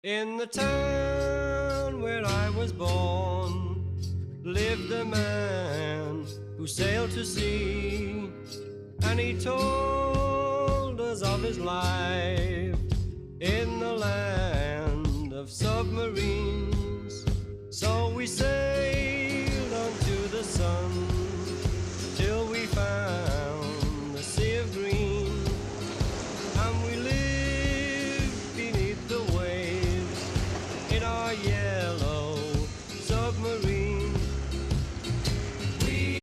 In the town where I was born lived a man who sailed to sea, and he told us of his life in the land of submarines. So we said